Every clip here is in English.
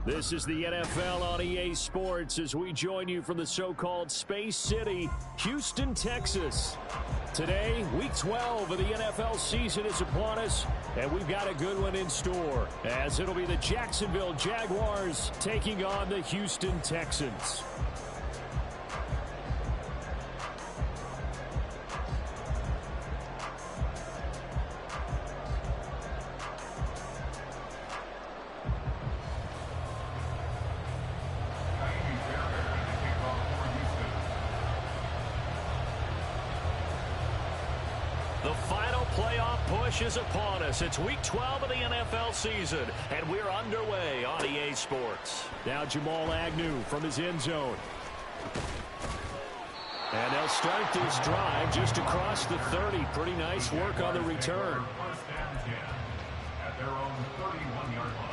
This is the NFL on EA Sports as we join you from the so-called Space City, Houston, Texas. Today, Week 12 of the NFL season is upon us, and we've got a good one in store, as it'll be the Jacksonville Jaguars taking on the Houston Texans. The final playoff push is upon us. It's Week 12 of the NFL season, and we're underway on EA Sports. Now Jamal Agnew from his end zone. And they'll start this drive just across the 30. Pretty nice work on the return. First and 10 at their own 31-yard line.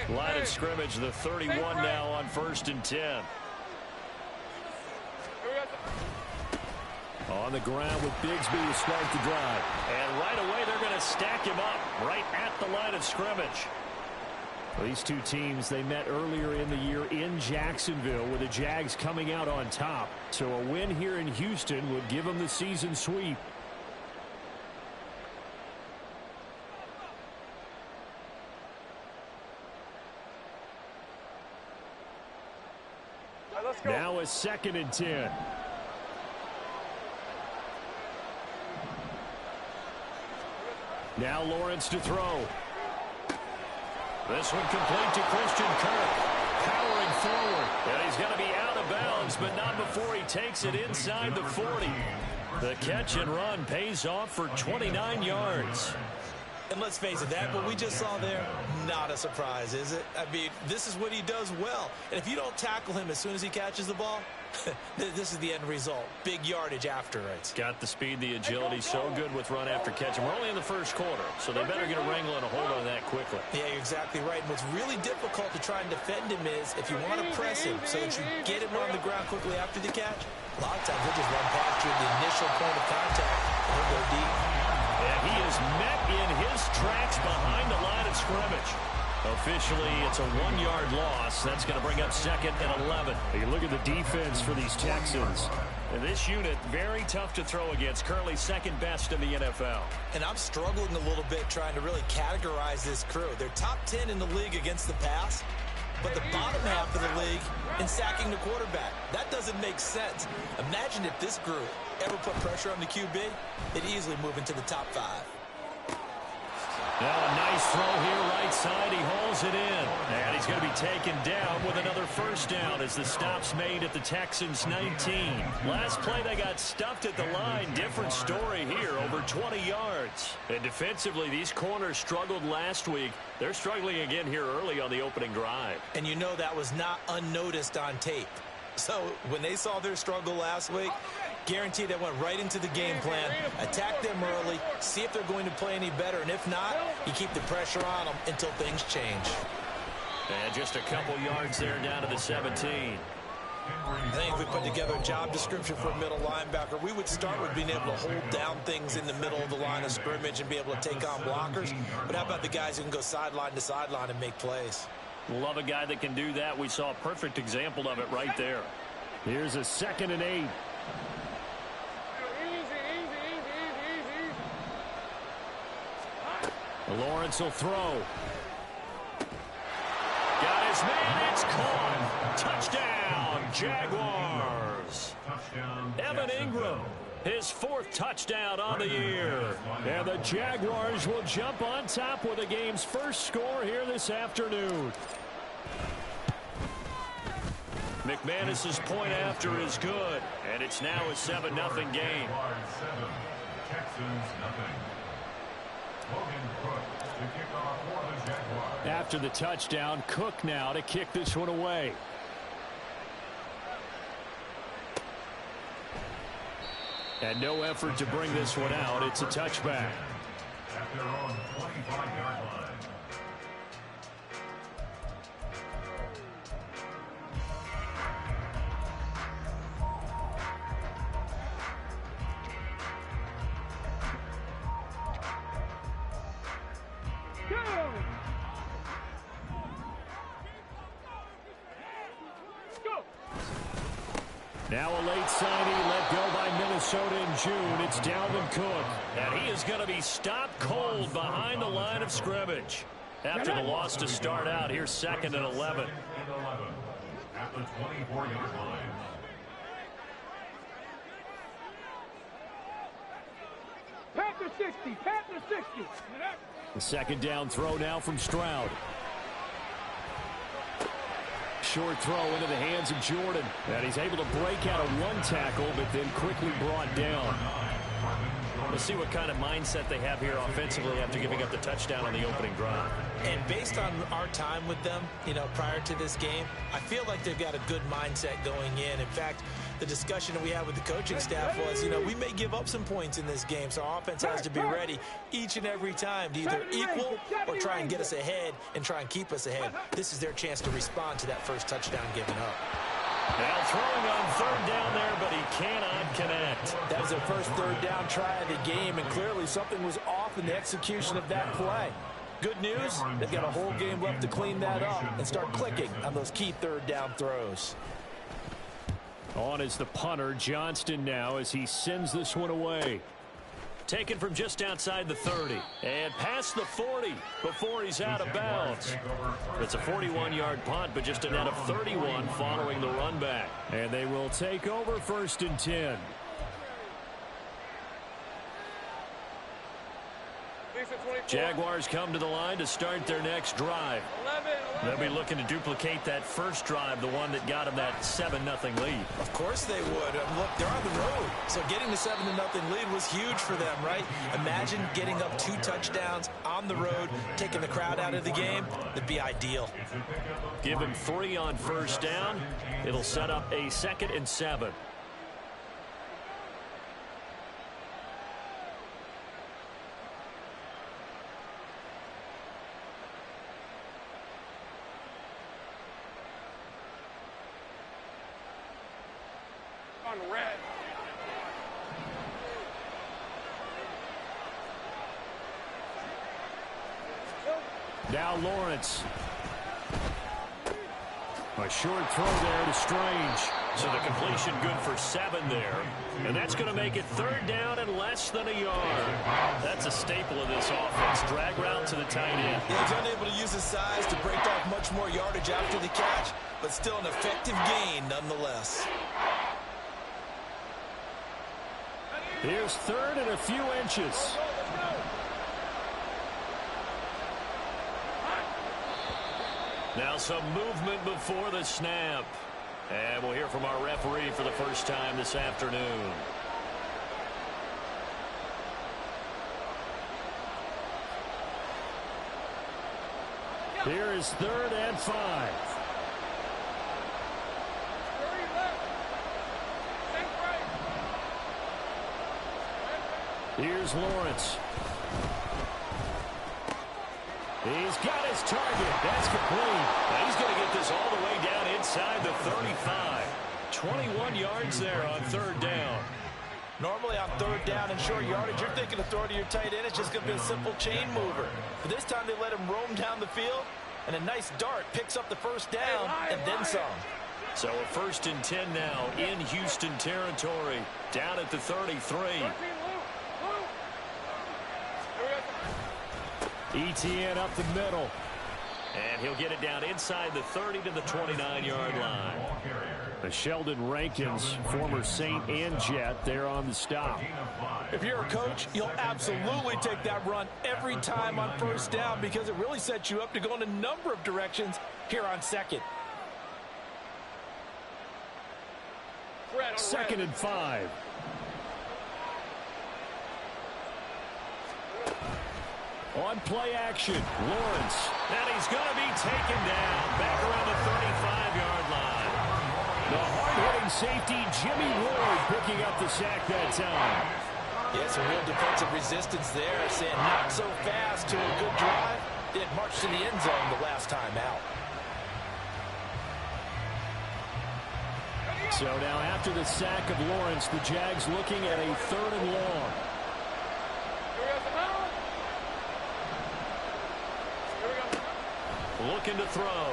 Line of scrimmage, the 31 now on 1st and 10. On the ground with Bigsby to start the drive. And right away they're going to stack him up right at the line of scrimmage. Well, these two teams, they met earlier in the year in Jacksonville with the Jags coming out on top. So a win here in Houston would give them the season sweep. Now a 2nd and 10. Now Lawrence to throw. This one complete to Christian Kirk. Powering forward. And he's going to be out of bounds, but not before he takes it inside the 40. The catch and run pays off for 29 yards. And let's face it, that what we just saw there, not a surprise, is it? I mean, this is what he does well. And if you don't tackle him as soon as he catches the ball, this is the end result. Big yardage after it. Got the speed, the agility, so good with run after catch. And we're only in the first quarter, so they better get a wrangle and a hold on that quickly. Yeah, you're exactly right. And what's really difficult to try and defend him is if you want to press him so that you get him on the ground quickly after the catch, a lot of times he'll just run past you at the initial point of contact and he'll go deep. And he is met in his tracks behind the line of scrimmage. Officially, it's a 1-yard loss. That's going to bring up 2nd and 11. You look at the defense for these Texans. And this unit, very tough to throw against. Currently 2nd best in the NFL. And I'm struggling a little bit trying to really categorize this crew. They're top 10 in the league against the pass, but the bottom half of the league in sacking the quarterback. That doesn't make sense. Imagine if this group ever put pressure on the QB, they'd easily move into the top 5. Now a nice throw here right side. He holds it in. And he's going to be taken down with another first down as the stop's made at the Texans' 19. Last play they got stuffed at the line. Different story here, over 20 yards. And defensively, these corners struggled last week. They're struggling again here early on the opening drive. And you know that was not unnoticed on tape. So when they saw their struggle last week, guaranteed they went right into the game plan, attack them early, see if they're going to play any better, and if not, you keep the pressure on them until things change. And just a couple yards there down to the 17. I think if we put together a job description for a middle linebacker, we would start with being able to hold down things in the middle of the line of scrimmage and be able to take on blockers. But how about the guys who can go sideline to sideline and make plays? Love a guy that can do that. We saw a perfect example of it right there. Here's a 2nd and 8. Lawrence will throw. Got his man. It's caught. Touchdown, Jaguars. Evan Ingram, his 4th touchdown on the year. And the Jaguars will jump on top with the game's first score here this afternoon. McManus's point after is good, and it's now a 7-0 game. Texans nothing. Logan Cook to kick off for the Jaguars. After the touchdown, Cook now to kick this one away. And no effort to bring this one out. It's a touchback. At their own 23. Now a late signing let go by Minnesota in June. It's Dalvin Cook. And he is going to be stopped cold behind the line of scrimmage. After the loss to start out, here's 2nd and 11. At the 24-yard line. Panther 60, Panther 60. The second down throw now from Stroud. Short throw into the hands of Jordan. And he's able to break out of one tackle, but then quickly brought down. We'll see what kind of mindset they have here offensively after giving up the touchdown on the opening drive. And based on our time with them, prior to this game, I feel like they've got a good mindset going in. In fact, the discussion that we had with the coaching staff was, we may give up some points in this game, so our offense has to be ready each and every time to either equal or try and get us ahead and try and keep us ahead. This is their chance to respond to that first touchdown given up. Now throwing on 3rd down there, but he cannot connect. That was their first 3rd down try of the game, and clearly something was off in the execution of that play. Good news, they've got a whole game left to clean that up and start clicking on those key 3rd down throws. On is the punter, Johnston, now as he sends this one away. Taken from just outside the 30 and past the 40 before he's out of bounds. It's a 41-yard punt, but just a net of 31 following the run back. And they will take over 1st and 10. Jaguars come to the line to start their next drive. They'll be looking to duplicate that first drive, the one that got them that 7-0 lead. Of course they would. Look, they're on the road, so getting the 7-0 lead was huge for them, right? Imagine getting up 2 touchdowns on the road, taking the crowd out of the game. That'd be ideal. Give him 3 on 1st down. It'll set up a 2nd and 7. Red. Now Lawrence. A short throw there to Strange. So the completion good for 7 there. And that's going to make it 3rd down and less than a yard. That's a staple of this offense. Drag route to the tight end. He's unable to use his size to break off much more yardage after the catch, but still an effective gain nonetheless. Here's 3rd and a few inches. Now some movement before the snap. And we'll hear from our referee for the first time this afternoon. Here is 3rd and 5. Here's Lawrence. He's got his target. That's complete. Now he's going to get this all the way down inside the 35. 21 yards there on 3rd down. Normally on 3rd down and short yardage, you're thinking of throwing to your tight end. It's just going to be a simple chain mover. But this time they let him roam down the field, and a nice dart picks up the 1st down and then some. So a 1st and 10 now in Houston territory, down at the 33. ETN up the middle. And he'll get it down inside the 30 to the 29-yard line. The Sheldon Rankins, former Saint and Jet, there on the stop. If you're a coach, you'll absolutely take that run every time on 1st down because it really sets you up to go in a number of directions here on 2nd. 2nd and 5. On play action, Lawrence. And he's going to be taken down back around the 35-yard line. The hard-hitting safety, Jimmy Ward, picking up the sack that time. Yeah, some real defensive resistance there, saying not so fast to a good drive. Did march to the end zone the last time out. So now after the sack of Lawrence, the Jags looking at a 3rd and long. looking to throw.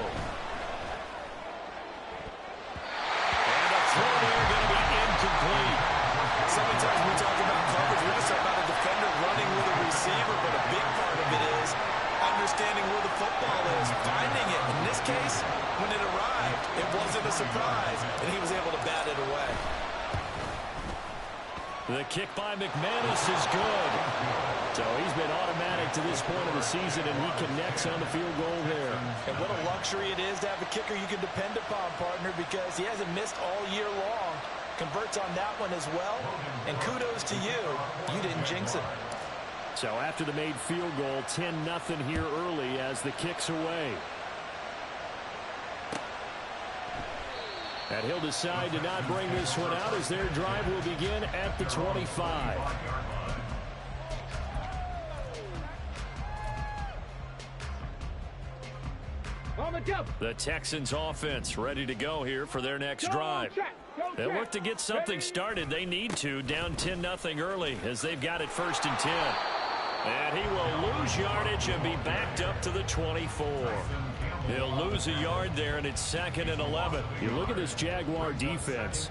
And a throw there going to be incomplete. So many times we talk about coverage, we're just talking about a defender running with a receiver, but a big part of it is understanding where the football is, finding it. In this case, when it arrived, it wasn't a surprise, and he was able to bat it away. The kick by McManus is good. So he's been automatic to this point of the season, and he connects on the field goal there. And what a luxury it is to have a kicker you can depend upon, partner, because he hasn't missed all year long. Converts on that one as well. And kudos to you. You didn't jinx it. So after the made field goal, 10-0 here early as the kick's away. And he'll decide to not bring this one out as their drive will begin at the 25. The Texans offense ready to go here for their next drive. They'll look to get something started. They need to, down 10-0 early as they've got it 1st and 10. And he will lose yardage and be backed up to the 24. He'll lose a yard there, and it's 2nd and 11. You look at this Jaguar defense.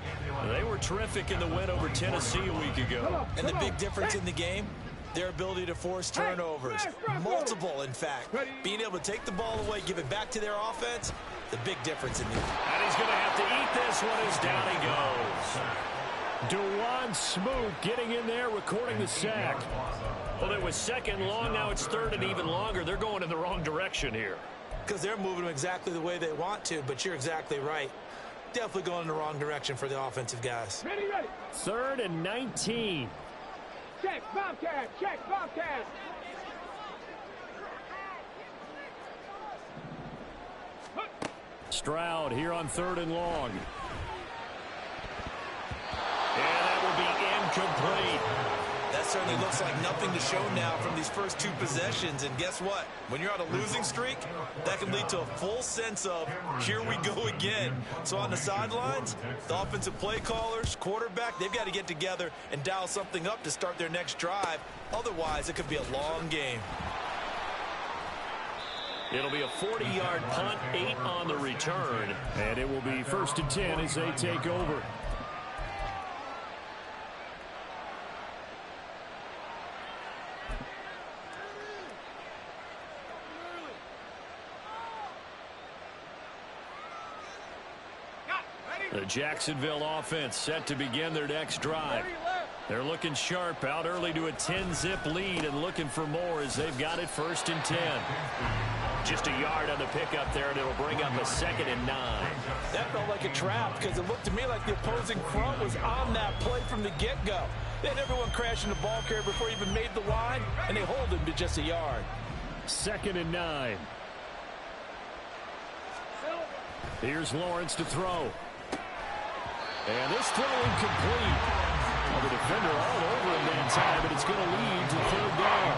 They were terrific in the win over Tennessee a week ago. And the big difference in the game, their ability to force turnovers. Multiple, in fact. Being able to take the ball away, give it back to their offense, the big difference in the game. And he's going to have to eat this one as down he goes. Dewan Smoot getting in there, recording the sack. Well, it was 2nd long. Now it's 3rd and even longer. They're going in the wrong direction here. Because they're moving them exactly the way they want to, but you're exactly right. Definitely going in the wrong direction for the offensive guys. Ready. 3rd and 19. Check, Bobcat. Check, Bobcat. Stroud here on 3rd and long. And that will be incomplete. That certainly looks like nothing to show now from these first 2 possessions. And guess what? When you're on a losing streak, that can lead to a full sense of, here we go again. So on the sidelines, the offensive play callers, quarterback, they've got to get together and dial something up to start their next drive. Otherwise, it could be a long game. It'll be a 40-yard punt, 8 on the return. And it will be 1st and 10 as they take over. The Jacksonville offense set to begin their next drive. They're looking sharp, out early to a 10-zip lead and looking for more as they've got it 1st and 10. Just a yard on the pickup there, and it'll bring up a 2nd and 9. That felt like a trap because it looked to me like the opposing front was on that play from the get-go. They had everyone crashing the ball carrier before he even made the line, and they hold him to just a yard. 2nd and 9. Here's Lawrence to throw. And this throw incomplete. Well, the defender all over him that time, but it's going to lead to 3rd down.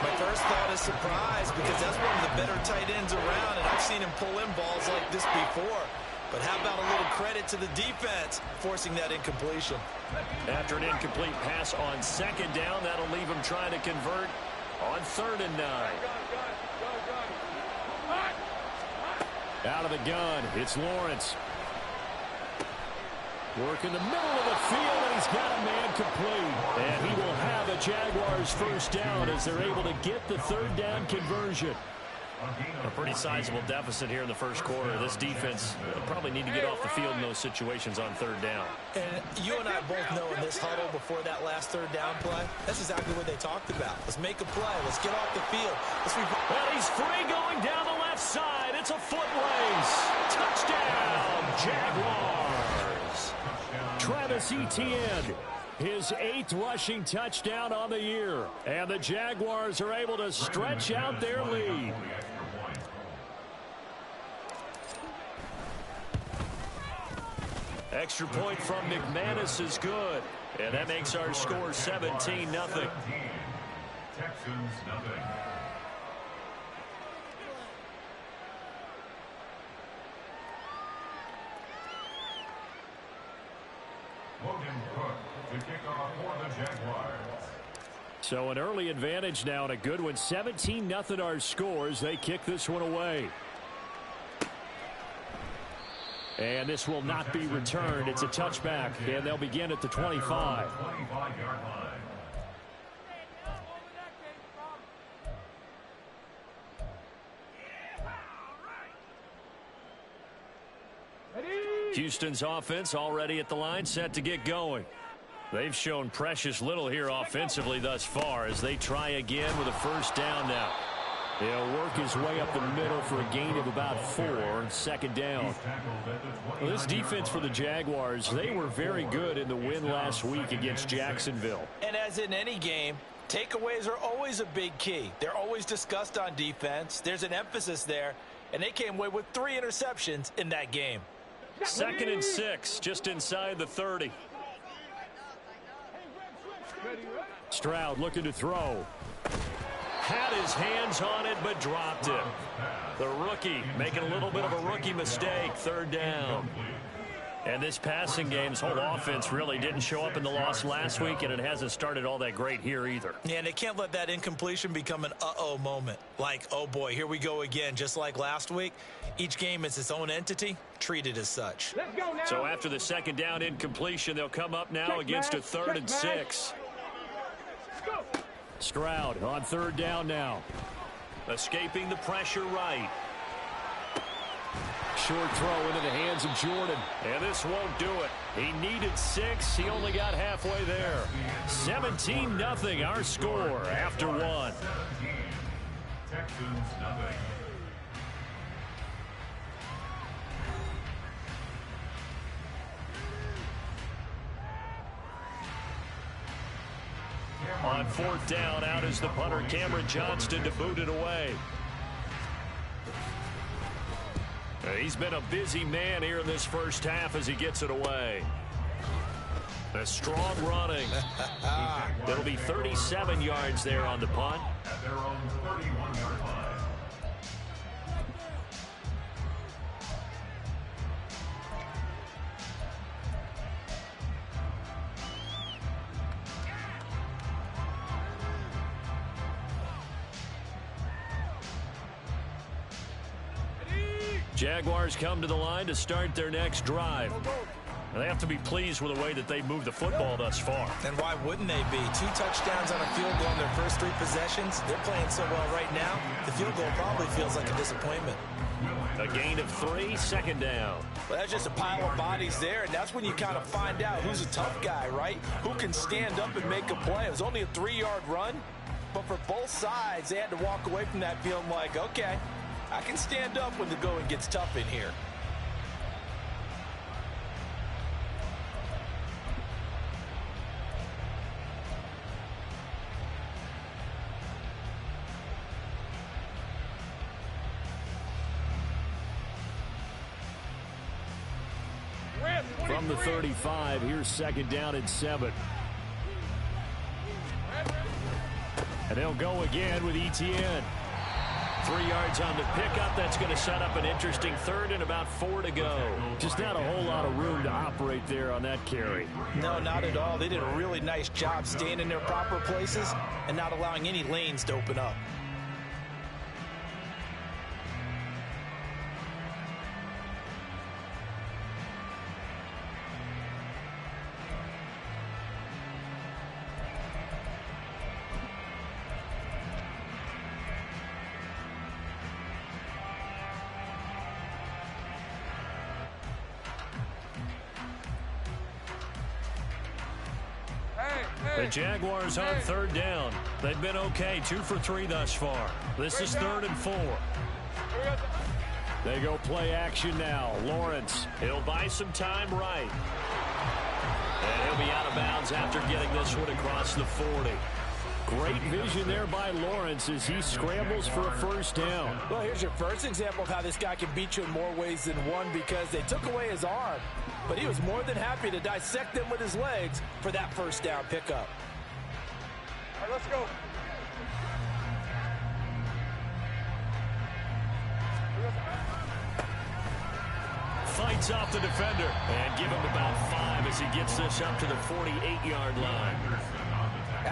My first thought is surprise because that's one of the better tight ends around, and I've seen him pull in balls like this before. But how about a little credit to the defense forcing that incompletion? After an incomplete pass on 2nd down, that'll leave him trying to convert on 3rd and 9. Out of the gun, it's Lawrence. Work in the middle of the field, and he's got a man complete. And he will have a Jaguars 1st down as they're able to get the 3rd down conversion. A pretty sizable deficit here in the 1st quarter. This defense probably need to get off the field in those situations on 3rd down. And you and I both know in this huddle before that last 3rd down play, that's exactly what they talked about. Let's make a play. Let's get off the field. Well, he's free going down the left side. It's a foot race. Touchdown, Jaguars. Travis Etienne, his 8th rushing touchdown on the year. And the Jaguars are able to stretch out their lead. Extra point from McManus is good. And that makes our score 17-0. Texans nothing. Logan Cook to kick off for the Jaguars. So an early advantage now and a good one. 17-0 our scores. They kick this one away. And this will not be returned. It's a touchback, and they'll begin at the 25. 25-yard line. Houston's offense already at the line, set to get going. They've shown precious little here offensively thus far as they try again with a first down now. He'll work his way up the middle for a gain of about 4, second down. Well, this defense for the Jaguars, they were very good in the win last week against Jacksonville. And as in any game, takeaways are always a big key. They're always discussed on defense. There's an emphasis there, and they came away with 3 interceptions in that game. 2nd and 6, just inside the 30. Stroud looking to throw. Had his hands on it, but dropped it. The rookie making a little bit of a rookie mistake, 3rd down. And this passing game's whole offense really didn't show up in the loss last week, and it hasn't started all that great here either. Yeah, and they can't let that incompletion become an uh-oh moment. Like, oh boy, here we go again, just like last week. Each game is its own entity, treated as such. Let's go now. So after the 2nd down incompletion, they'll come up now against a 3rd and 6. Stroud on 3rd down now. Escaping the pressure right. Short throw into the hands of Jordan. And this won't do it. He needed 6. He only got halfway there. 17-0 our score after 1. Texans nothing. On 4th down, out is the punter, Cameron Johnston, to boot it away. He's been a busy man here in this first half as he gets it away. A strong running. It'll be 37 yards there on the punt. At their own 31-yard line. Jaguars come to the line to start their next drive. They have to be pleased with the way that they moved the football thus far. And why wouldn't they be? 2 touchdowns on a field goal in their first 3 possessions. They're playing so well right now, the field goal probably feels like a disappointment. A gain of 3, 2nd down. Well, that's just a pile of bodies there, and that's when you kind of find out who's a tough guy, right? Who can stand up and make a play. It was only a 3-yard run, but for both sides, they had to walk away from that feeling like, okay, I can stand up when the going gets tough in here. From the 35, here's 2nd down and 7. And they'll go again with ETN. 3 yards on the pickup. That's going to set up an interesting 3rd and about 4 to go. Just not a whole lot of room to operate there on that carry. No, not at all. They did a really nice job staying in their proper places and not allowing any lanes to open up. The Jaguars on 3rd down. They've been okay, 2 for 3 thus far. This is 3rd and 4. They go play action now. Lawrence, he'll buy some time right. And he'll be out of bounds after getting this one across the 40. Great vision there by Lawrence as he scrambles for a first down. Well, here's your first example of how this guy can beat you in more ways than one, because they took away his arm, but he was more than happy to dissect them with his legs for that first down pickup. All right, let's go. Fights off the defender and give him about 5 as he gets this up to the 48-yard line.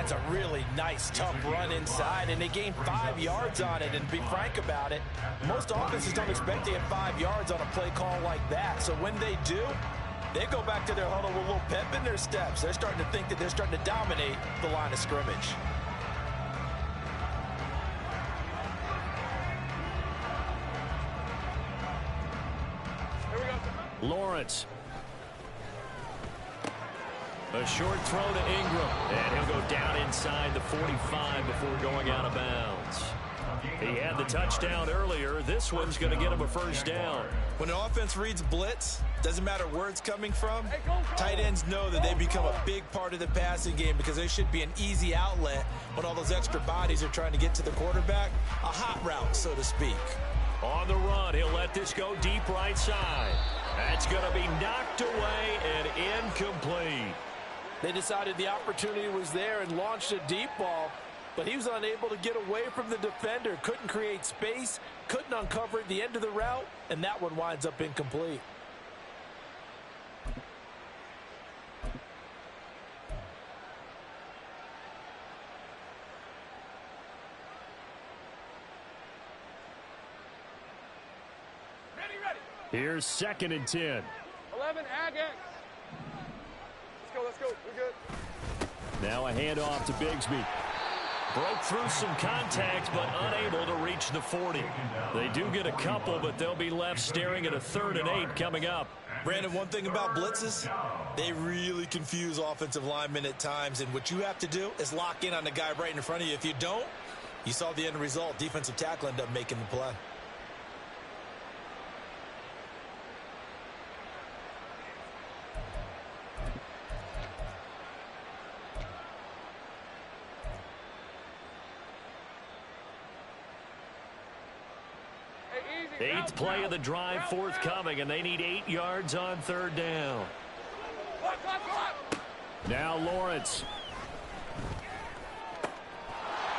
That's a really nice, tough run inside, and they gained 5 yards on it. And to be frank about it, most offenses don't expect to get 5 yards on a play call like that. So when they do, they go back to their huddle with a little pep in their steps. They're starting to think that they're starting to dominate the line of scrimmage. Lawrence. A short throw to Ingram. And he'll go down inside the 45 before going out of bounds. He had the touchdown earlier. This one's going to get him a first down. When an offense reads blitz, doesn't matter where it's coming from, tight ends know that they become a big part of the passing game because they should be an easy outlet when all those extra bodies are trying to get to the quarterback. A hot route, so to speak. On the run, he'll let this go deep right side. That's going to be knocked away and incomplete. They decided the opportunity was there and launched a deep ball, but he was unable to get away from the defender. Couldn't create space, couldn't uncover at the end of the route, and that one winds up incomplete. Here's 2nd and 10. 11, Ag X. Let's go. We're good. Now a handoff to Bigsby. Broke through some contact, but unable to reach the 40. They do get a couple, but they'll be left staring at a 3rd and 8 coming up. Brandon, one thing about blitzes, they really confuse offensive linemen at times, and what you have to do is lock in on the guy right in front of you. If you don't, you saw the end result. Defensive tackle ended up making the play. Eighth play of the drive forthcoming, and they need 8 yards on 3rd down. Now Lawrence.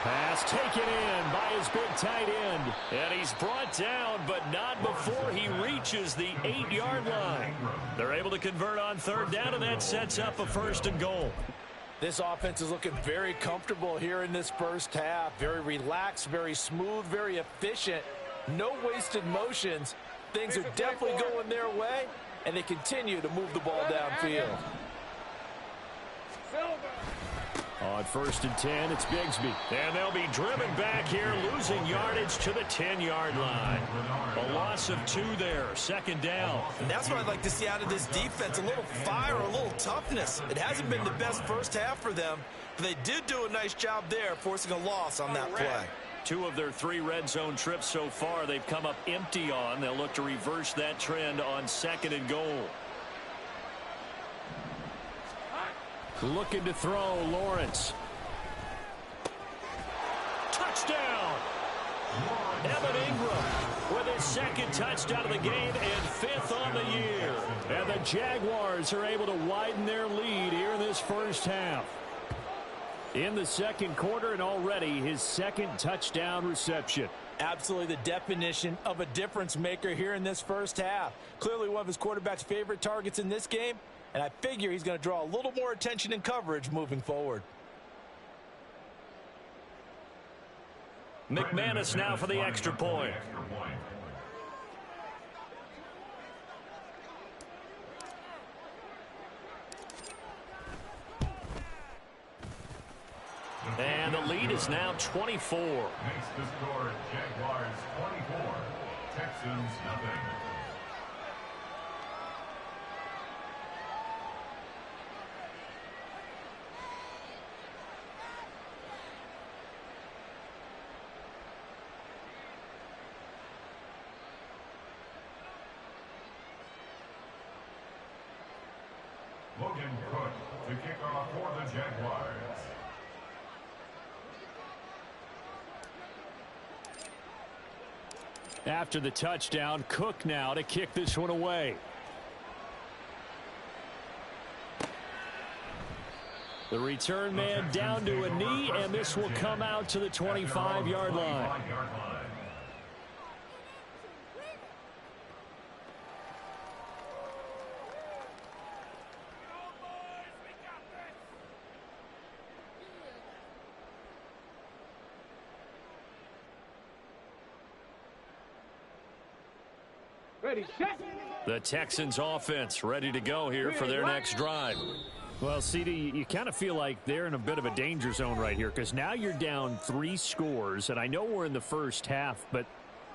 Pass taken in by his big tight end. And he's brought down, but not before he reaches the 8-yard line. They're able to convert on 3rd down, and that sets up a 1st and goal. This offense is looking very comfortable here in this first half. Very relaxed, very smooth, very efficient. No wasted motions. Things are definitely going their way, and they continue to move the ball downfield. On 1st and 10, it's Bigsby. And they'll be driven back here, losing yardage to the 10-yard line. A loss of 2 there, 2nd down. And that's what I'd like to see out of this defense, a little fire, a little toughness. It hasn't been the best first half for them, but they did do a nice job there, forcing a loss on that play. 2 of their 3 red zone trips so far they've come up empty on. They'll look to reverse that trend on 2nd and goal. Looking to throw, Lawrence. Touchdown! Evan Ingram with his 2nd touchdown of the game and 5th on the year. And the Jaguars are able to widen their lead here in this first half. In the 2nd quarter, and already his 2nd touchdown reception. Absolutely the definition of a difference maker here in this first half. Clearly one of his quarterback's favorite targets in this game, and I figure he's going to draw a little more attention and coverage moving forward. McManus now for the extra point. And the lead is now 24. Makes the score Jaguars 24, Texans nothing. Logan Cook to kick off for the Jaguars. After the touchdown, Cook now to kick this one away. The return man down to a knee, and this will come out to the 25-yard line. Ready, set. The Texans offense ready to go here for their next drive. Well, CD, you kind of feel like they're in a bit of a danger zone right here because now you're down 3 scores, and I know we're in the first half, but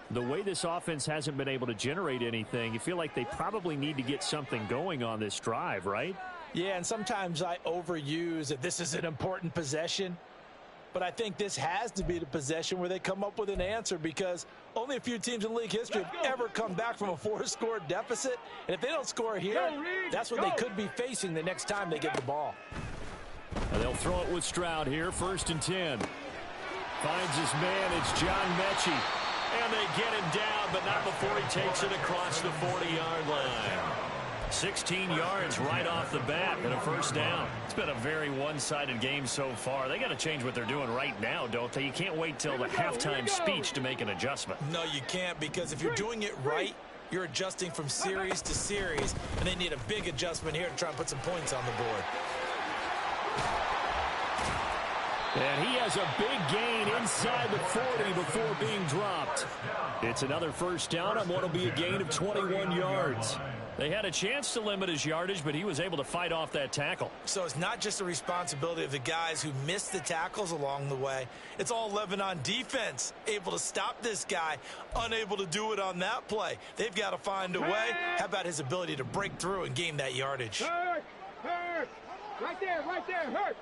the way this offense hasn't been able to generate anything, you feel like they probably need to get something going on this drive, right? Yeah, and sometimes I overuse that this is an important possession. But I think this has to be the possession where they come up with an answer because only a few teams in league history have ever come back from a 4-score deficit. And if they don't score here, that's what they could be facing the next time they get the ball. And they'll throw it with Stroud here, 1st and 10. Finds his man, it's John Mechie. And they get him down, but not before he takes it across the 40-yard line. 16 yards right off the bat and a 1st down. It's been a very one-sided game so far. They got to change what they're doing right now, don't they? You can't wait till the halftime speech to make an adjustment. No, you can't, because if you're doing it right, you're adjusting from series to series, and they need a big adjustment here to try and put some points on the board. And he has a big gain inside the 40 before being dropped. It's another 1st down on what will be a gain of 21 yards. They had a chance to limit his yardage, but he was able to fight off that tackle. So it's not just the responsibility of the guys who missed the tackles along the way. It's all 11 on defense, able to stop this guy, unable to do it on that play. They've got to find a way. How about his ability to break through and gain that yardage? Hurt, hurt. Right there, hurt.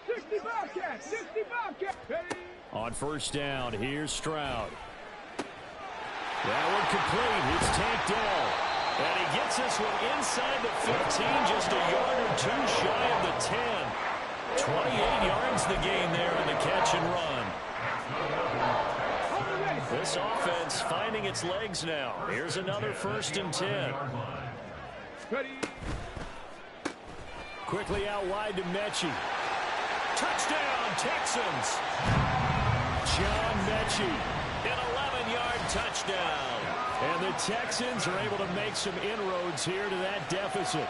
60 Bobcats, 60 Bobcats. On 1st down, here's Stroud. That one complete. It's tanked down. And he gets this one inside the 15, just a yard or 2 shy of the 10. 28 yards the gain there on the catch and run. This offense finding its legs now. Here's another 1st and 10. Quickly out wide to Mechie. Touchdown, Texans. John Mechie. An 11-yard touchdown. And the Texans are able to make some inroads here to that deficit.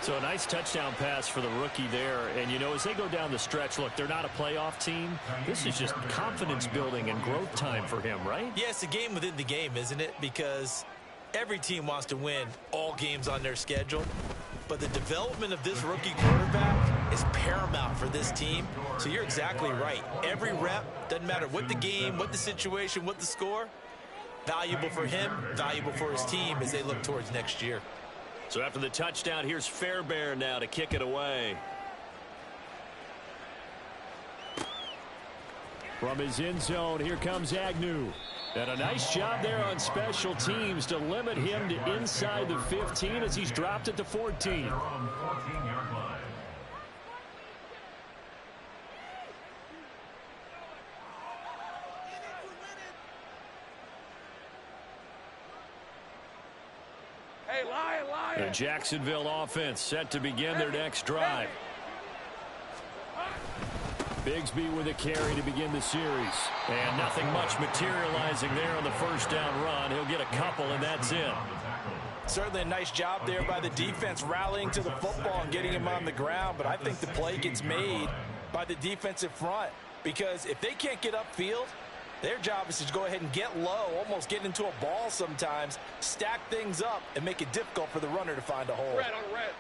So a nice touchdown pass for the rookie there. And, you know, as they go down the stretch, look, they're not a playoff team. This is just confidence building and growth time for him, right? Yeah, it's a game within the game, isn't it? Because every team wants to win all games on their schedule. But the development of this rookie quarterback is paramount for this team. So you're exactly right. Every rep, doesn't matter what the game, what the situation, what the score, valuable for him, valuable for his team as they look towards next year. So after the touchdown, here's Fairbairn now to kick it away. From his end zone, here comes Agnew. And a nice job there on special teams to limit him to inside the 15 as he's dropped at the 14. Hey, Lion. The Jacksonville offense set to begin their next drive. Bigsby with a carry to begin the series. And nothing much materializing there on the 1st down run. He'll get a couple, and that's it. Certainly a nice job there by the defense rallying to the football and getting him on the ground. But I think the play gets made by the defensive front because if they can't get upfield, their job is to go ahead and get low, almost get into a ball sometimes, stack things up, and make it difficult for the runner to find a hole. Red on red.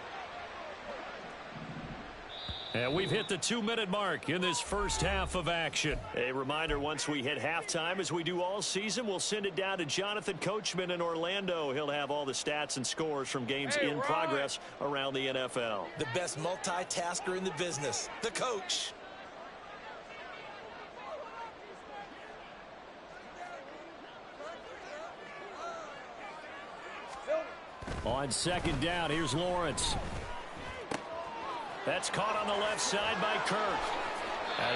And we've hit the 2-minute mark in this first half of action. A reminder, once we hit halftime, as we do all season, we'll send it down to Jonathan Coachman in Orlando. He'll have all the stats and scores from games in progress around the NFL. The best multitasker in the business, the coach. On 2nd down, here's Lawrence. That's caught on the left side by Kirk.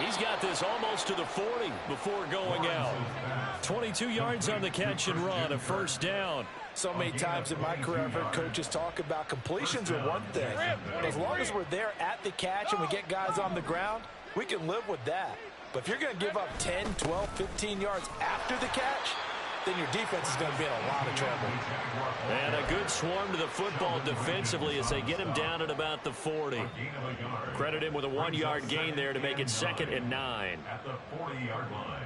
He's got this almost to the 40 before going out. 22 yards on the catch and run, a 1st down. So many times in my career, I've heard coaches talk about completions are one thing. But as long as we're there at the catch and we get guys on the ground, we can live with that. But if you're going to give up 10, 12, 15 yards after the catch, then your defense is going to be in a lot of trouble. And a good swarm to the football defensively as they get him down at about the 40. Credit him with a 1-yard gain there to make it 2nd and 9. At the 40-yard line.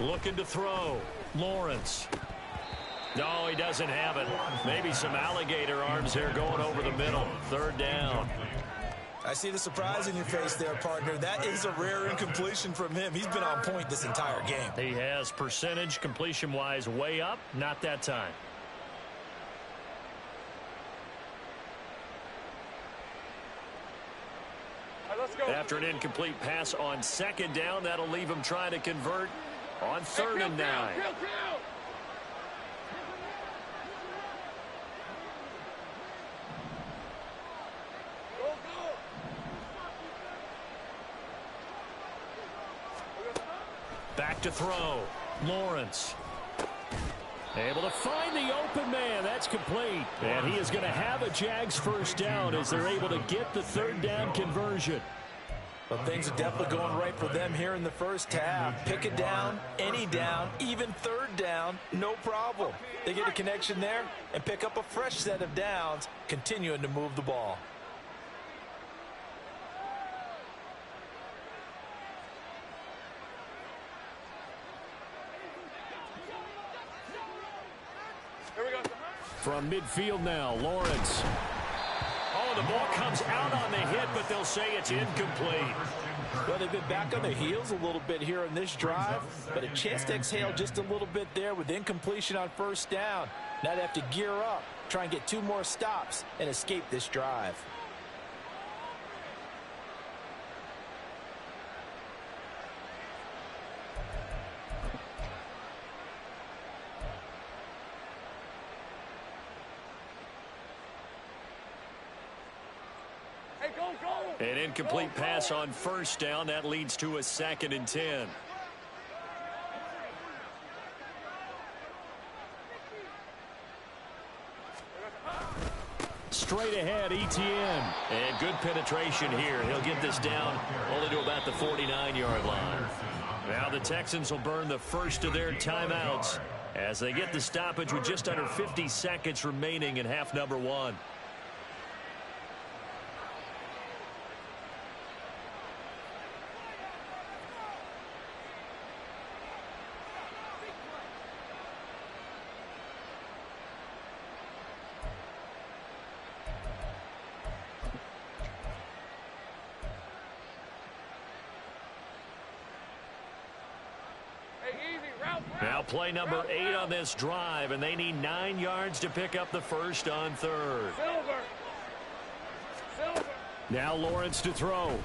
Looking to throw. Lawrence. No, he doesn't have it. Maybe some alligator arms here going over the middle. Third down. I see the surprise in your face there, partner. That is a rare incompletion from him. He's been on point this entire game. He has percentage completion-wise way up. Not that time. After an incomplete pass on second down, that'll leave him trying to convert on 3rd and 9. Back to throw. Lawrence. Able to find the open man. That's complete. And he is going to have a Jags first down as they're able to get the 3rd down conversion. Well, things are definitely going right for them here in the first half. Pick it down, any down, even 3rd down, no problem. They get a connection there and pick up a fresh set of downs, continuing to move the ball. From midfield now, Lawrence. Oh, the ball comes out on the hit, but they'll say it's incomplete. Well, they've been back on their heels a little bit here on this drive, but a chance to exhale just a little bit there with incompletion on 1st down. Now they have to gear up, try and get 2 more stops, and escape this drive. An incomplete pass on 1st down. That leads to a 2nd and 10. Straight ahead, ETN. And good penetration here. He'll get this down only to about the 49-yard line. Now the Texans will burn the first of their timeouts as they get the stoppage with just under 50 seconds remaining in half number 1. Now play number 8 on this drive, and they need 9 yards to pick up the first on 3rd. Now Lawrence to throw.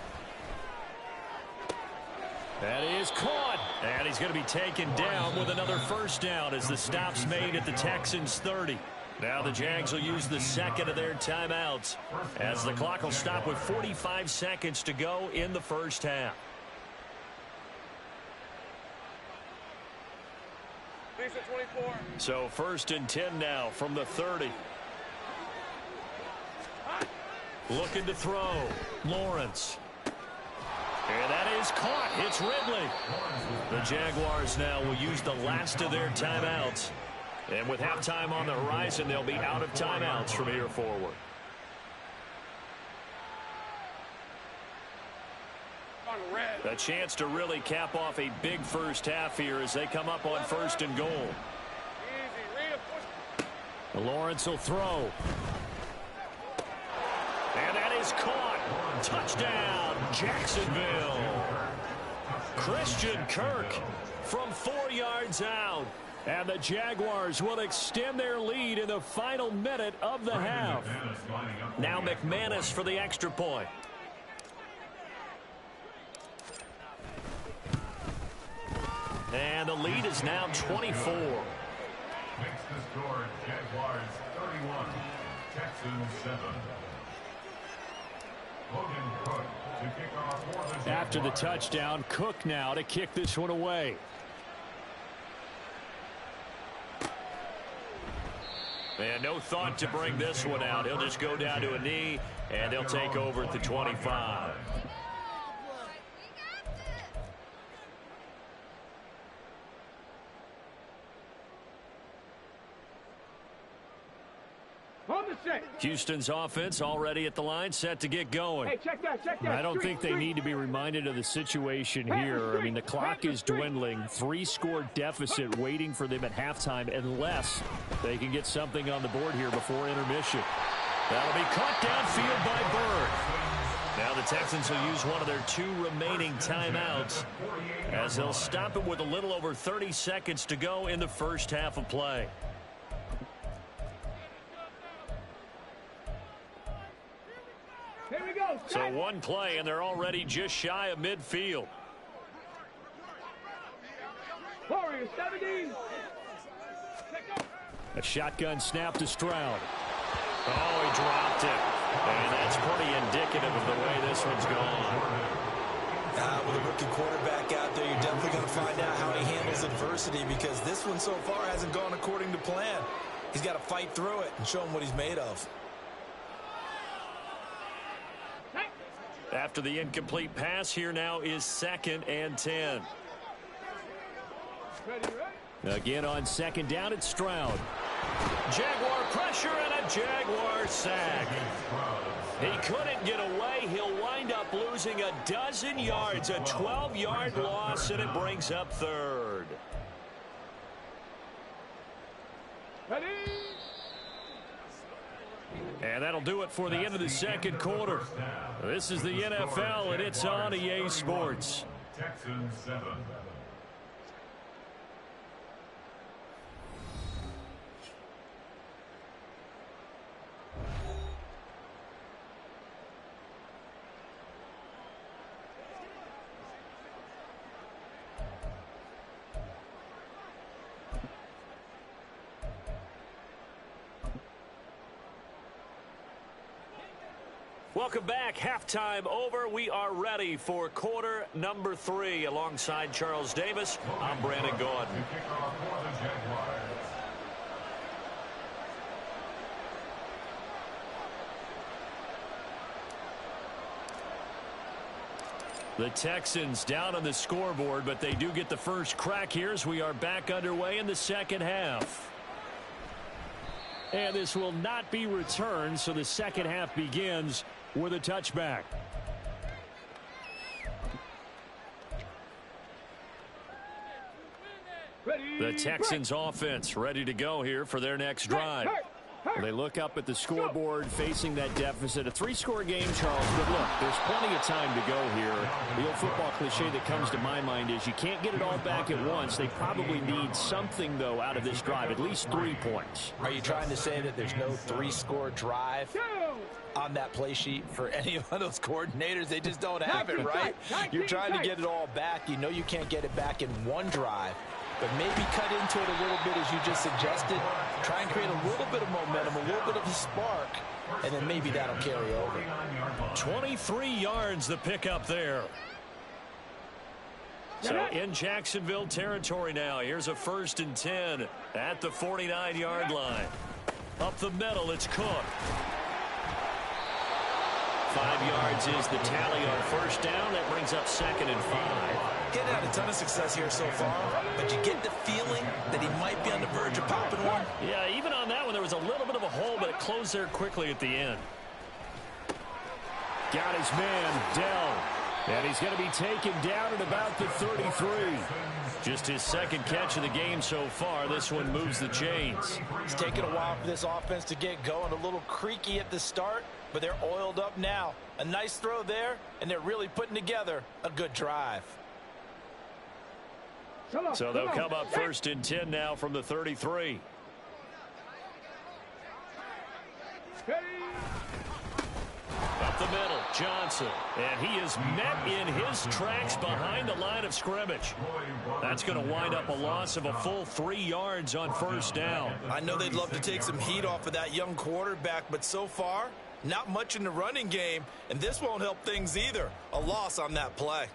That is caught, and he's going to be taken down with another first down as the stop's made at the Texans 30. Now the Jags will use the 2nd of their timeouts as the clock will stop with 45 seconds to go in the first half. So 1st and 10 now from the 30. Looking to throw. Lawrence. And that is caught. It's Ridley. The Jaguars now will use the last of their timeouts. And with halftime on the horizon, they'll be out of timeouts from here forward. A chance to really cap off a big first half here as they come up on 1st and goal. Lawrence will throw. And that is caught. Touchdown, Jacksonville. Christian Kirk from 4 yards out. And the Jaguars will extend their lead in the final minute of the half. Now McManus for the extra point. And the lead is now 24. Makes the score Jaguars 31, Texans 7. Logan Cook to kick off for the Jaguars. After the touchdown, Cook now to kick this one away. And no thought to bring this one out. He'll just go down to a knee, and they'll take over at the 25. On the set. Houston's offense already at the line, set to get going. Hey, check that, check that. I don't think they need to be reminded of the situation here. I mean, the clock is dwindling. 3-score deficit waiting for them at halftime unless they can get something on the board here before intermission. That'll be caught downfield by Bird. Now the Texans will use one of their 2 remaining timeouts as they'll stop it with a little over 30 seconds to go in the first half of play. Here we go. So one play, and they're already just shy of midfield. Warriors 70. A shotgun snap to Stroud. Oh, he dropped it. And that's pretty indicative of the way this one's gone. With a rookie quarterback out there, you're definitely going to find out how he handles adversity, because this one so far hasn't gone according to plan. He's got to fight through it and show him what he's made of. After the incomplete pass, here now is 2nd and 10. Again on 2nd down, it's Stroud. Jaguar pressure and a Jaguar sack. He couldn't get away. He'll wind up losing a dozen yards, a 12-yard loss, and it brings up 3rd. Ready? And that'll do it for the end of the 2nd quarter. This is the NFL, and it's on EA Sports. Texans 7. Welcome back. Halftime over. We are ready for quarter number 3. Alongside Charles Davis, I'm Brandon Gordon. Kickoff for the Jaguars. The Texans down on the scoreboard, but they do get the first crack here as we are back underway in the 2nd half. And this will not be returned, so the 2nd half begins with a touchback. The Texans offense ready to go here for their next drive. They look up at the scoreboard facing that deficit. A 3-score game, Charles, but look, there's plenty of time to go here. The old football cliche that comes to my mind is you can't get it all back at once. They probably need something, though, out of this drive, at least 3 points. Are you trying to say that there's no 3-score drive on that play sheet for any of those coordinators? They just don't have it, right? You're trying to get it all back. You know you can't get it back in one drive. But maybe cut into it a little bit, as you just suggested. Try and create a little bit of momentum, a little bit of a spark, and then maybe that'll carry over. 23 yards the pickup there. So in Jacksonville territory now. Here's a 1st and 10 at the 49-yard line. Up the middle, it's Cook. 5 yards is the tally on 1st down. That brings up 2nd and 5. Getting had a ton of success here so far, but you get the feeling that he might be on the verge of popping one. Yeah, even on that one, there was a little bit of a hole, but it closed there quickly at the end. Got his man, Dell. And he's going to be taken down at about the 33. Just his 2nd catch of the game so far. This one moves the chains. It's taken a while for this offense to get going. A little creaky at the start, but they're oiled up now. A nice throw there, and they're really putting together a good drive. So they'll come up 1st and 10 now from the 33. Up the middle, Johnson. And he is met in his tracks behind the line of scrimmage. That's going to wind up a loss of a full 3 yards on 1st down. I know they'd love to take some heat off of that young quarterback, but so far, not much in the running game, and this won't help things either. A loss on that play.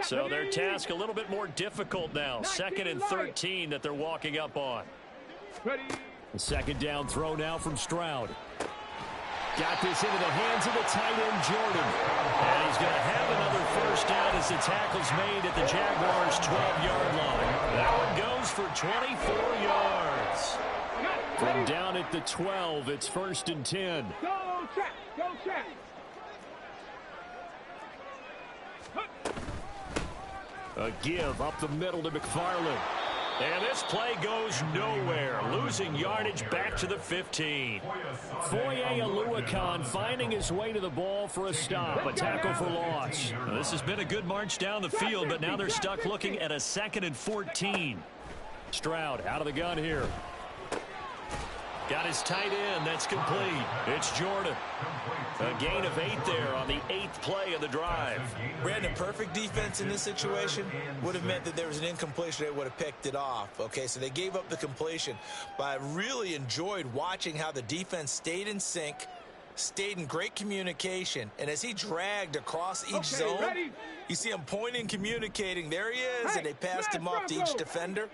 So their task a little bit more difficult now. 2nd and 13 that they're walking up on. The 2nd down throw now from Stroud. Got this into the hands of the tight end, Jordan. And he's going to have another 1st down as the tackle's made at the Jaguars' 12-yard line. That one goes for 24 yards. From down at the 12, it's 1st and 10. Go check. Go check. A give up the middle to McFarland. And this play goes nowhere, losing yardage back to the 15. Foye Oluokun finding his way to the ball for a stop, a tackle for loss. Well, this has been a good march down the field, but now they're stuck looking at a 2nd and 14. Stroud out of the gun here. Got his tight end. That's complete. It's Jordan. A gain of 8 there on the 8th play of the drive. Brandon, perfect defense in this situation would have meant that there was an incompletion. They would have picked it off. Okay, so they gave up the completion. But I really enjoyed watching how the defense stayed in sync, stayed in great communication. And as he dragged across each zone, you see him pointing, communicating. There he is, and they passed him off to each defender.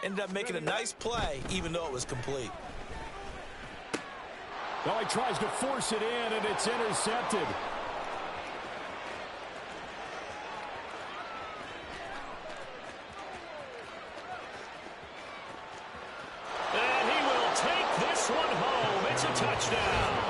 Ended up making a nice play, even though it was complete. Oh, he tries to force it in, and it's intercepted. And he will take this one home. It's a touchdown.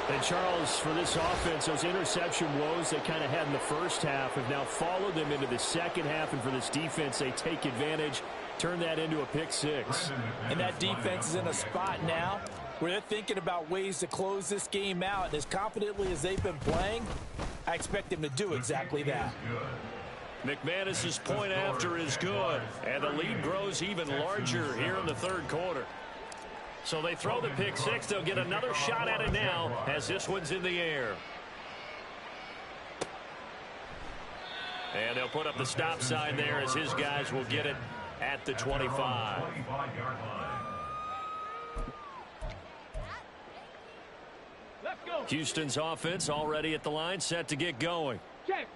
And Charles, for this offense, those interception woes they kind of had in the first half have now followed them into the second half. And for this defense, they take advantage, turn that into a pick six. And that defense is in a spot now where they're thinking about ways to close this game out. And as confidently as they've been playing, I expect them to do exactly that. McManus's point after is good. And the lead grows even larger here in the 3rd quarter. So they throw the pick six. They'll get another shot at it now as this one's in the air. And they'll put up the stop sign there as his guys will get it at the 25. Houston's offense already at the line, set to get going.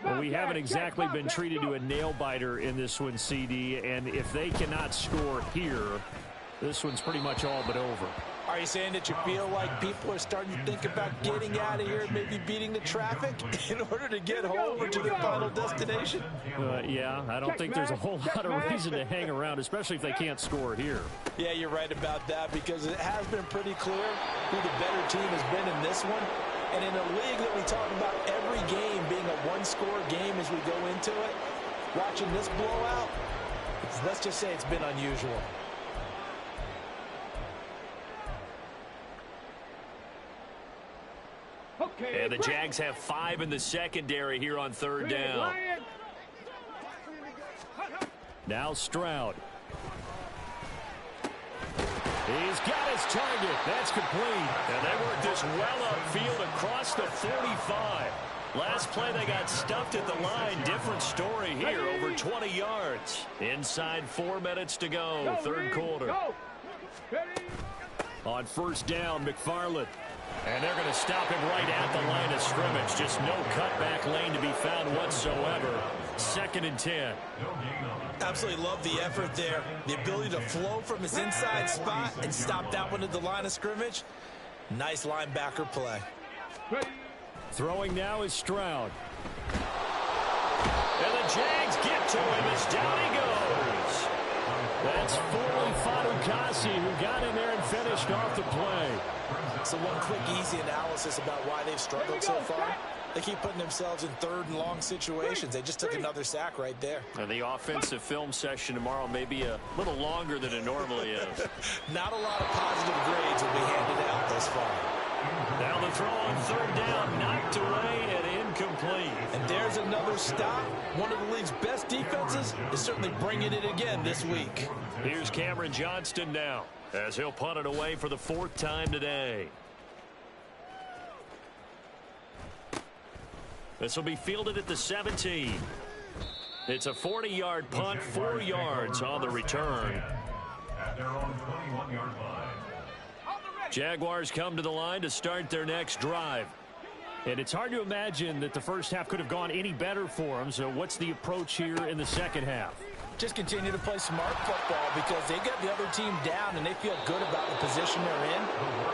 Well, we haven't exactly been treated to a nail-biter in this one, CD, and if they cannot score here, this one's pretty much all but over. Are you saying that you feel like people are starting to think about getting out of here, maybe beating the traffic in order to get home or to their final destination? Yeah, I don't think there's a whole lot of reason to hang around, especially if they can't score here. Yeah, you're right about that, because it has been pretty clear who the better team has been in this one. And in a league that we talk about every game being a one-score game as we go into it, watching this blowout, let's just say it's been unusual. And the Jags have 5 in the secondary here on 3rd down. Now Stroud. He's got his target. That's complete. And they work this well upfield across the 45. Last play they got stuffed at the line. Different story here, over 20 yards. Inside 4 minutes to go, 3rd quarter. On 1st down, McFarland. And they're going to stop him right at the line of scrimmage. Just no cutback lane to be found whatsoever. 2nd and 10. Absolutely love the effort there. The ability to flow from his inside spot and stop that one at the line of scrimmage. Nice linebacker play. Throwing now is Stroud. And the Jags get to him as down he goes. That's Foley Fadukasi who got in there and finished off the play. So one quick, easy analysis about why they've struggled so far. They keep putting themselves in 3rd and long situations. They just took another sack right there. And the offensive film session tomorrow may be a little longer than it normally is. Not a lot of positive grades will be handed out thus far. Now the throw on 3rd down, knocked away and incomplete. And there's another stop. One of the league's best defenses is certainly bringing it again this week. Here's Cameron Johnston now, as he'll punt it away for the 4th time today. This will be fielded at the 17. It's a 40-yard punt, 4 yards on the return. At their own 21-yard line. Jaguars come to the line to start their next drive. And it's hard to imagine that the first half could have gone any better for them. So what's the approach here in the second half? Just continue to play smart football, because they got the other team down and they feel good about the position they're in.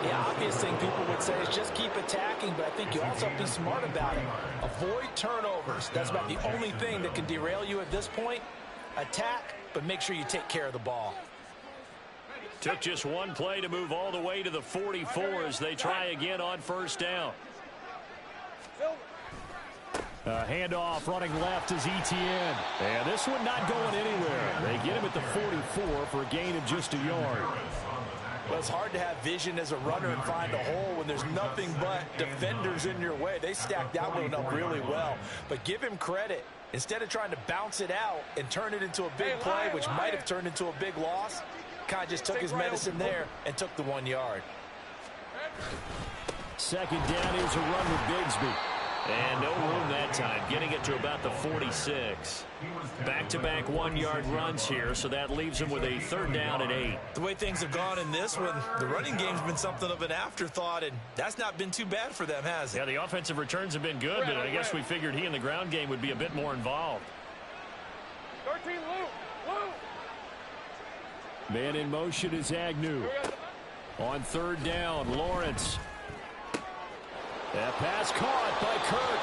The obvious thing people would say is just keep attacking, but I think you also have to be smart about it. Avoid turnovers. turnovers. That's about the only thing that can derail you at this point. Attack, but make sure you take care of the ball. Took just one play to move all the way to the 44 as they try again on first down. Handoff running left is ETN. And this one not going anywhere. They get him at the 44 for a gain of just a yard. Well, it's hard to have vision as a runner and find a hole when there's nothing but defenders in your way. They stacked that one up really well. But give him credit. Instead of trying to bounce it out and turn it into a big play, which might have turned into a big loss, kind of just took his medicine there and took the 1 yard. Second down, here's a run with Bigsby. And no room that time, getting it to about the 46. Back-to-back 1-yard runs here, so that leaves him with a third down and 8. The way things have gone in this one, the running game's been something of an afterthought, and that's not been too bad for them, has it? Yeah, the offensive returns have been good, but I guess we figured he in the ground game would be a bit more involved. 13, Luke. Man in motion is Agnew. On third down, Lawrence. That pass caught by Kirk.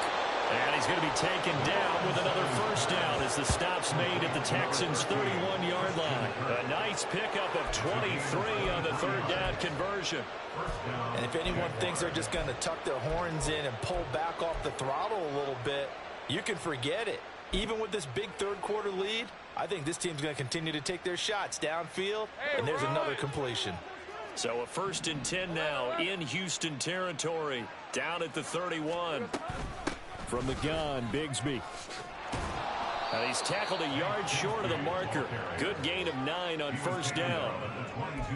And he's going to be taken down with another first down as the stop's made at the Texans' 31-yard line. A nice pickup of 23 on the third down conversion. And if anyone thinks they're just going to tuck their horns in and pull back off the throttle a little bit, you can forget it. Even with this big third-quarter lead, I think this team's going to continue to take their shots downfield, and there's another completion. So a 1st and 10 now in Houston territory, down at the 31. From the gun, Bigsby. He's tackled a yard short of the marker. Good gain of 9 on first down.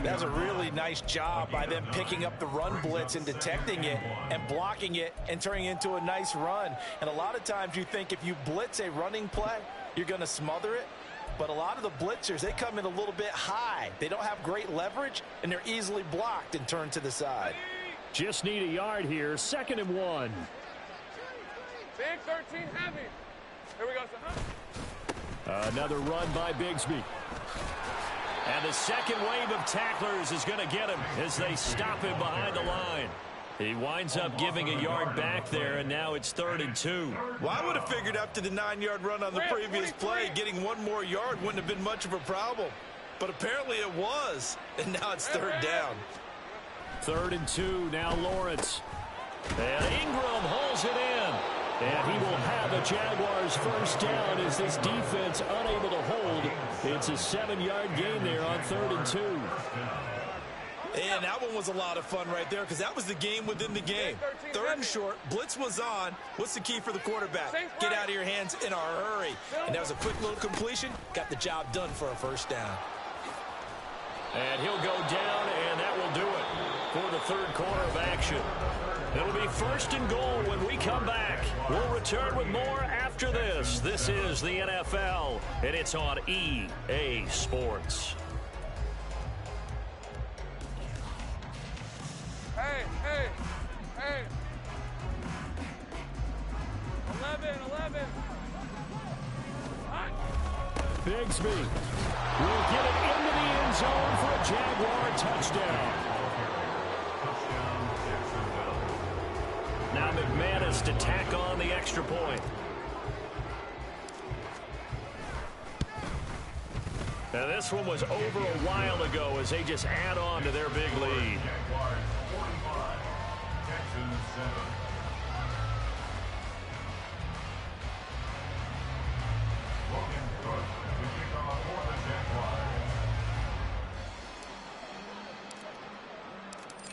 That's a really nice job by them picking up the run blitz and detecting it and blocking it and turning it into a nice run. And a lot of times you think if you blitz a running play, you're going to smother it. But a lot of the blitzers, they come in a little bit high. They don't have great leverage, and they're easily blocked and turned to the side. Just need a yard here. 2nd and 1. Big 13 heavy. Here we go, son. Another run by Bigsby. And the second wave of tacklers is going to get him as they stop him behind the line. He winds up giving a yard back there, and now it's 3rd and 2. Well, I would have figured after the 9-yard run on the previous play, getting one more yard wouldn't have been much of a problem. But apparently it was, and now it's 3rd down. 3rd and 2, now Lawrence. And Ingram holds it in. And he will have a Jaguars first down as this defense unable to hold. It's a 7-yard gain there on 3rd and 2. And that one was a lot of fun right there because that was the game within the game. 3rd and short, blitz was on. What's the key for the quarterback? Get out of your hands in a hurry. And that was a quick little completion. Got the job done for a first down. And he'll go down, and that will do it for the third quarter of action. It'll be 1st and goal when we come back. We'll return with more after this. This is the NFL, and it's on EA Sports. Hey. 11. Bigsby will get it into the end zone for a Jaguar touchdown. Now McManus to tack on the extra point. Now this one was over a while ago as they just add on to their big lead.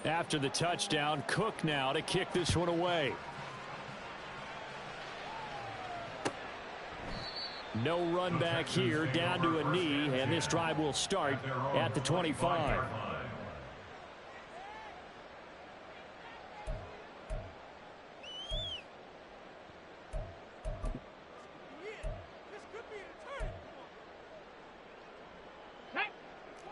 After the touchdown, Cook now to kick this one away. No run back here, down to a knee, and this drive will start at the 25.